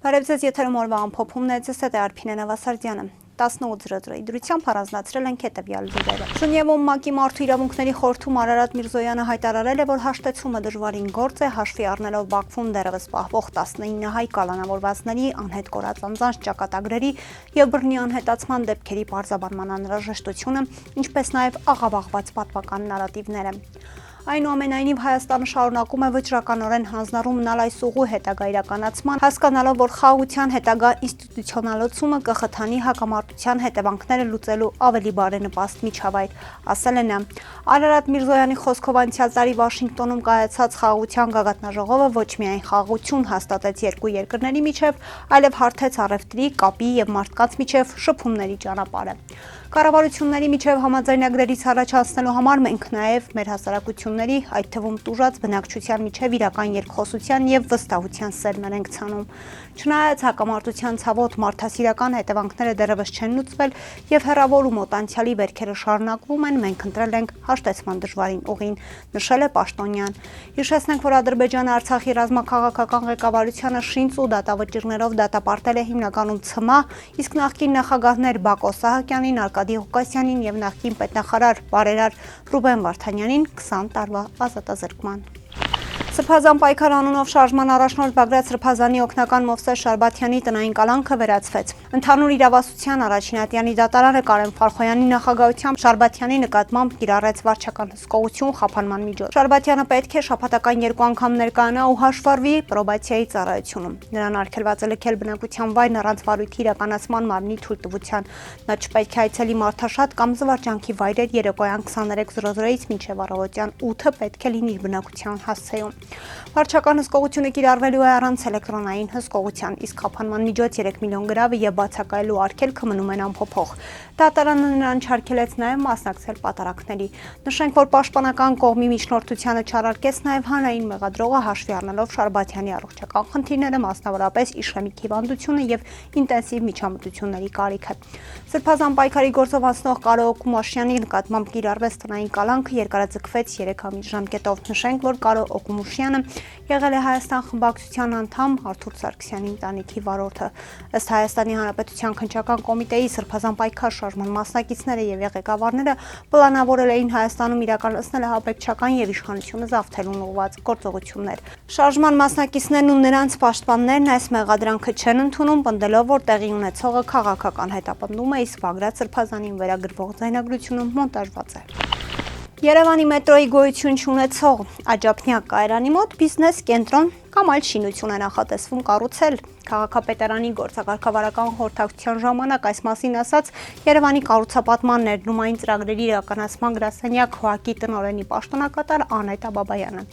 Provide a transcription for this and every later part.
Բարև ձեզ, եթերում օրվա ամփոփումն է, ձեզ հետ է Արփինե Նավասարդյանը։ 18:00 դրությամբ առանձնացրել ենք հետևյալ լուրերը։ Ժնևում ՄԱԿ-ի մարդու իրավունքների խորհրդում Արարատ Միրզոյանը հայտարարել է, որ հաշտեցումը դժվարին գործ է, հաշվի առնելով Բաքվում դեռևս պահվող 19 հայ կալանավորվածների անհետ կորած անձանց ճակատագրերի եւ բռնի անհետացման դեպքերի պարզաբանման անհրաժեշտությունը, ինչպես նաեւ աղավաղված պատմական նարատիվները։ Այնուամենայնիվ Հայաստանը շարունակում է վճռականորեն հանձնառու մնալ այս ուղու հետագա իրականացման, հասկանալով, որ խաղաղության հետագա ինստիտուցիոնալացումը կխթանի հակամարտության հետևանքները լուծելու ավելի բարենպաստ միջավայր, ասել է նա։ Արարատ Միրզոյանի խոսքով անցյալ տարի Վաշինգտոնում կայացած խաղաղության գագաթնաժողովը ոչ միայն խաղաղություն հաստատեց երկու երկրների միջև, այլև հարթեց առևտրի, կապի եւ մարդկանց միջև շփումների ճանապարհը։ Կառավարությունների միջև համաձայնագրերից առաջ անցնելու համար մենք նաև մեր հասարակությունների, այդ թվում տուժած բնակչության միջև իրական երկխոսության եւ վստահության սերմեր ենք ցանում։ Չնայած հակամարտության ցավոտ մարդասիրական հետևանքները դեռևս չեն լուծվել եւ հեռավոր ու մոտ անցյալի վերքերը շարունակվում են, մենք ընտրել ենք հաշտեցման դժվարին ուղին, նշել է Պաշտոնյան։ Հիշեցնենք, որ Ադրբեջանը Արցախի ռազմաքաղաքական ղեկավարությանը շինծ ու դատավճիռներով դատապարտել է հիմնականում ՑՄԱ, իսկ նախկին նախագահներ Բակո Սահակյանին, Արկադի Ղուկասյանին եւ նախկին պետնախարար բարերար Ռուբեն Վարդանյանին 20 տարվա ազատազրկման։ Սրբազան պայքար անունով շարժման առաջնորդ Բագրատ Սրբազանի օգնական Մովսես Շարբաթյանի տնային կալանքը վերացվեց։ Ընդհանուր իրավասության առաջինատյանի դատարանը Կարեն Ֆարխոյանի նախագահությամբ Շարբաթյանի նկատմամբ կիրառեց վարչական հսկողություն խափանման միջոց։ Շարբաթյանը պետք է շաբաթական 2 անգամ ներկայանա ու հաշվառվի պրոբացիայի ծառայությունում։ Նրան արգելված է լքել բնակության վայրն առանց վարույթի իրականացման մարմնի թույլտվության։ Նա չպետք է այցելի մարդաշատ կամ զվարճանքի վայրեր երեկոյան 23:00-ից մինչև առավոտյան 8-ը պետք է լինի իր բնակության հասցեում։ Վարչական հսկողությունը կիրառվելու է առանց էլեկտրոնային հսկողության, իսկ խափանման միջոց 3 միլիոն գրավը եւ բացակայելու արգելքը մնում են անփոփոխ։ Դատարանը նրան չարգելեց նաեւ մասնակցել պատարակների։ Նշենք, որ պաշտպանական կողմի միջնորդությանը չարարկեց նաեւ հանրային մեղադրողը հաշվի առնելով Շարբաթյանի առողջական խնդիրները, մասնավորապես իշեմիկ հիվանդությունը եւ ինտենսիվ միջամտությունների կարիքը։ Սրբազան պայքարի գործով անցնող Կարո Օկումուշյանի նկատմամբ կիրառվեց տնային կալանքը, երկարաձգվեց 3 ամիս ժամկետով։ Նշենք, որ Կարո Օկումուշյանը եղել է Հայաստան խմբակցության անդամ Արթուր Սարգսյանի ընտանիքի վարորդը։ Ըստ Հայաստանի Հանրապետության քննչական կոմիտեի Սրբազան պայքար շարժման մասնակիցները եւ ղեկավարները պլանավորել էին Հայաստանում իրականացնել ահաբեկչական եւ իշխանությունը զավթելուն ուղղված գործողություններ։ Շարժման մասնակիցներն ու նրանց պաշտպաններն այս մեղադրանքը չեն ընդունում, պնդելով, որ տեղի ունեցողը քաղաքական հետապնդում է, իսկ Բագրատ Սրբազանին վերագրվող ձայնագրությունը մոնտաժված է։ Երևանի մետրոյի գոյություն չունեցող Աջափնյակ կայարանի մոտ բիզնես կենտրոն կամ այլ շինություն է նախատեսվում կառուցել։ Քաղաքապետարանի գործակարգավարական խորհրդակցության ժամանակ այս մասին ասաց Երևանի կառուցապատման ներդրումային ծրագրերի իրականացման գրասենյակ ՀՕԱԿ-ի տնօրենի պաշտոնակատար Անետ Աբաբայանը։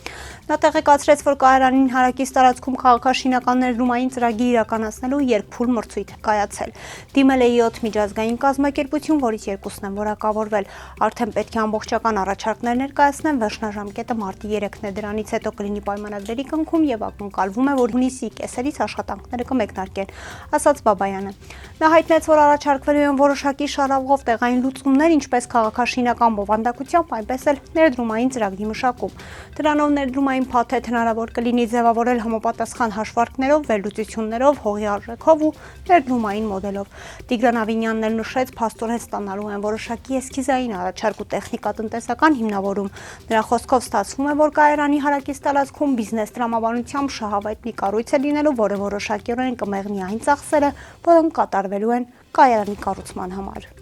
Նա տեղեկացրեց, որ կայարանին հարակից տարածքում քաղաքաշինական ներդրումային ծրագիր իրականացնելու երկփուլ մրցույթ է կայացել։ Դիմել է 7 միջազգային կազմակերպություն, որից 2-ն են որակավորվել։ Արդեն պետք է ամբողջական առաջարկներ ներկայացնեն, վերջնաժամկետը մարտի 3-ն է, դրանից հետո կլինի պայմանագրերի կնքում եւ ակնկալվում է, որ հունիսի կեսերից աշխատանքները կմեկնարկեն, ասաց Բաբայանը։ Նա հայտնեց, որ առաջարկվելու են որոշակի շարավղով տեղային լուծումներ, ինչպես քաղաքաշինական բովանդակությամբ, այնպես էլ ներդրումային ծրագրի մշակում։ Դրանով ներդրումային փաթեթ հնարավոր կլինի ձևավորել համապատասխան հաշվարկներով, վերլուծություններով, հողի արժեքով ու ներդրումային մոդելով։ Տիգրան Ավինյանն էլ նշեց, փաստորեն ստանալու են որոշակի էսքիզային առաջարկ ու տեխնիկատնտեսական հիմնավորում։ Նրա խոսքով ստացվում է, որ կայարանի հարակից տարածքում բիզնես տրամաբանությամբ շահավետ մի կառույց է լինելու, որը որոշակիորեն կմեղնի այն ծախսերը, որոնք կատարվելու են կայարանի կառուցման համար։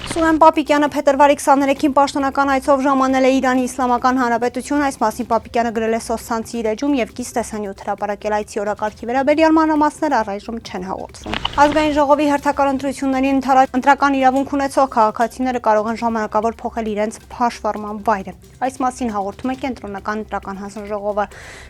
Սուրեն Պապիկյանը փետրվարի 23-ին պաշտոնական այցով ժամանել է Իրանի Իսլամական Հանրապետություն, այս մասին Պապիկյանը գրել է սոցցանցի իր էջում եւ կից տեսանյութ հրապարակել այցի օրակարգի վերաբերյալ մանրամասներ առայժմ չեն հաղորդվում։ Ազգային ժողովի հերթական ընտրությունների ընտրական իրավունք ունեցող քաղաքացիները կարող են ժամանակավոր փոխել իրենց հաշվառման վայրը։ Այս մասին հաղորդում է Կենտրոնական ընտրական հանձնաժողովը։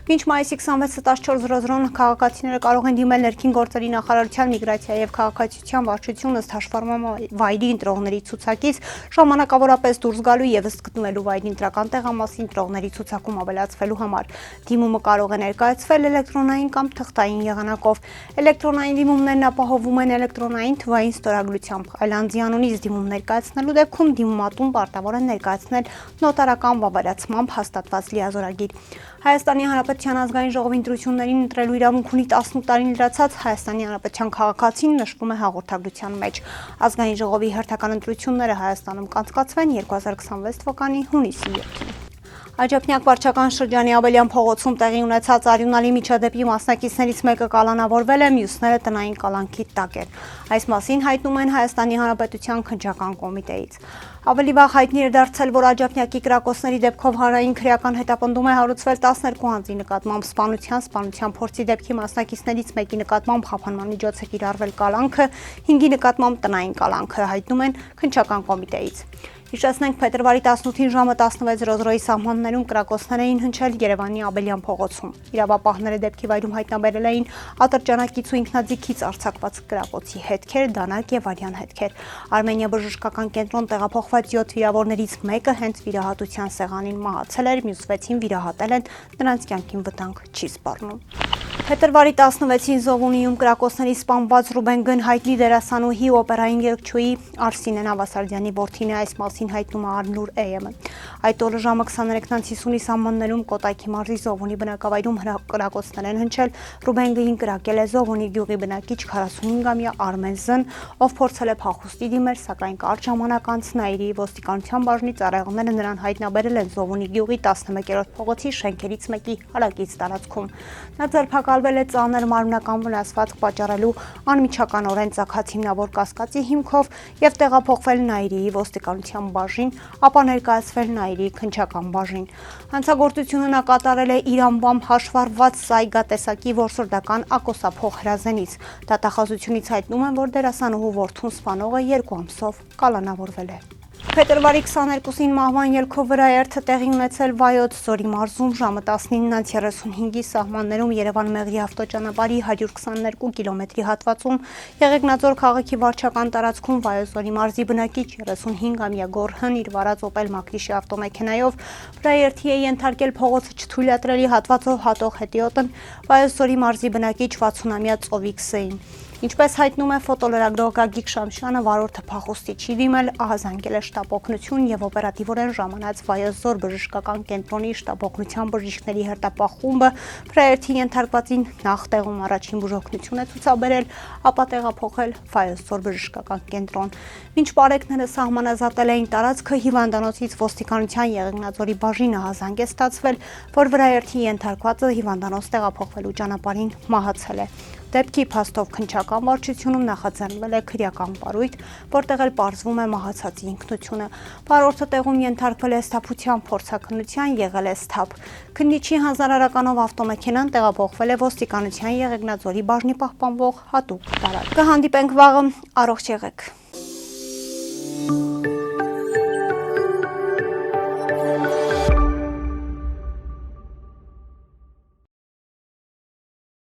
Մինչ մայիսի 26-14:00 քաղաքացիները կարող են դիմել ներքին գործերի նախարարության միգրացիա եւ քաղաքացիության վարչություն ըստ հաշվառման վայրի ընտրողների ցուցակից ժամանակավորապես դուրս գալու եւ ըստ գտնվելու վայրին դրական տեղամասին տրողների ցուցակում ավելացվելու համար։ Դիմումը կարող է ներկայացվել էլեկտրոնային կամ թղթային եղանակով։ Էլեկտրոնային դիմումներն ապահովում են էլեկտրոնային թվային ստորագրությամբ։ Այլ անձի անունից դիմում ներկայացնելու դեպքում դիմումատուն պարտավոր է ներկայացնել նոտարական վավերացմամբ հաստատված լիազորագիր։ Հայաստանի Հանրապետության ազգային ժողովի ընտրություններին ընտրելու իրավունք ունի 18 տարին լրացած Հայաստանի Հանրապետության քաղաքացին, նշվում է հաղորդագրության մեջ։ Ազգային ժողովի հերթական ընտրությունները Հայաստանում կանցկացվեն 2026 թվականի հունիսի 7-ին։ Աջափնյակ վարչական շրջանի Աբելյան փողոցում տեղի ունեցած արյունալի միջադեպի մասնակիցներից մեկը կալանավորվել է, մյուսները տնային կալանքի տակ են։ Այս մասին հայտնում են Հայաստանի Հանրապետության քննչական կոմիտեից։ Ավելի վաղ հայտնի էր դարձել, որ աջափնյակի կրակոցների դեպքով հանրային քրեական հետապնդում է հարուցվել 12 անձի նկատմամբ սպանության փորձի դեպքի մասնակիցներից մեկի նկատմամբ խափանման միջոց է կիրառվել կալանքը, 5-ի նկատմամբ տնային կալանքը, հայտնում են քննչական կոմիտեից։ Հիշեցնենք, փետրվարի 18-ին ժամը 16:00-ի սահմաններում կրակոցներ էին հնչել Երևանի Աբելյան փողոցում։ Իրավապահները դեպքի վայրում հայտնաբերել էին ատրճանակից ու ինքնաձիգից արձակված կրակոցի հետքեր, դանակ եւ արյան հետքեր։ Արմենիա բժշկական կենտրոն տեղափոխված 7 վիրավորներից մեկը հենց վիրահատության սեղանին մահացել էր, մյուս 6-ին վիրահատել են, նրանց կյանքին վտանգ չի սպառնում։ Փետրվարի 16-ին Զովունիում կրակոցների սպանված Ռուբեն Գն հայտնի դերասանուհի օպերային երգչուհի Արսինե Նավասարդյանի որդին է, այս մասին հայտնում է Արնուր EM-ը։ Այդ օրը ժամը 23:50-ի սահմաններում Կոտայքի մարզի Զովունի բնակավայրում կրակոցներ են հնչել։ Ռուբեն Գին կրակել է Զովունի գյուղի բնակիչ 45-ամյա Արմեն Զ-ն, ով փորձել է փախուստի դիմել, սակայն կարճ ժամանակ անց Նաիրի ոստիկանության բաժնի ծառայողները նրան հայտնաբերել են Զովունի գյուղի 11-րդ փողոցի շենքերից մեկի հարակից տարածքում։ Նա ձերբակալվել է ծանր մարմնական վնասվածք պատճառելու անմիջականորեն ծագած հիմնավոր կասկածի հիմքով եւ տեղափոխվել Նաիրիի ոստիկանության բաժին, ապա ներկայացվել Նաիրիի քննչական բաժին։ Հանցագործությունը նա կատարել է իր անվամբ հաշվառված Սայգա տեսակի որսորդական ակոսափող հրազենից։ Դատախազությունից հայտնում են, որ դերասանուհու որդուն սպանողը 2 ամսով կալանավորվել է։ Փետրվարի 22-ին մահվան ելքով վրաերթը տեղի ունեցել Վայոց Ձորի մարզում ժամը 19:35-ի սահմաններում Երևան-Մեղրի ավտոճանապարհի 122 կիլոմետրի հատվածում Եղեգնաձոր քաղաքի վարչական տարածքում Վայոց Ձորի մարզի բնակիչ 35-ամյա Գորհն իր վարած Opel Mokrish ավտոմեքենայով վրաերթի է ենթարկել փողոցը չթույլատրելի հատվածով հատող հետիոտն Վայոց Ձորի մարզի բնակիչ 60-ամյա Ծովիկ Ս-ին։ Ինչպես հայտնում է ֆոտոլրագրող Գագիկ Շամշյանը, վարորդը փախուստի չի դիմել, ահազանգել է շտապ օգնություն եւ օպերատիվորեն ժամանած Վայոց Ձոր բժշկական կենտրոնի շտապ օգնության բժիշկների հերթապահ խումբը վրաերթի ենթարկվածին նախ տեղում առաջին բուժօգնություն է ցուցաբերել, ապա տեղափոխել Վայոց Ձոր բժշկական կենտրոն։ Մինչ բարեկները սահմանազատել էին տարածքը, հիվանդանոցից ոստիկանության Եղեգնաձորի բաժինը ահազանգ է ստացվել, որ վրաերթի ենթարկվածը հիվանդանոց տեղափոխվելու ճանապարհին մահացել է։ Դեպքի փաստով քննչական վարչությունում նախաձեռնվել է քրեական պարույտ, որտեղ էլ պարզվում է մահացածի ինքնությունը։ Վարորդը տեղում ենթարկվել է սթափության փորձաքննության, եղել է սթափ։ Քննիչի հանձնարարականով ավտոմեքենան տեղափոխվել է ոստիկանության Եղեգնաձորի բաժնի պահպանվող հատուկ տարածք։ Կհանդիպենք վաղը, առողջ եղեք։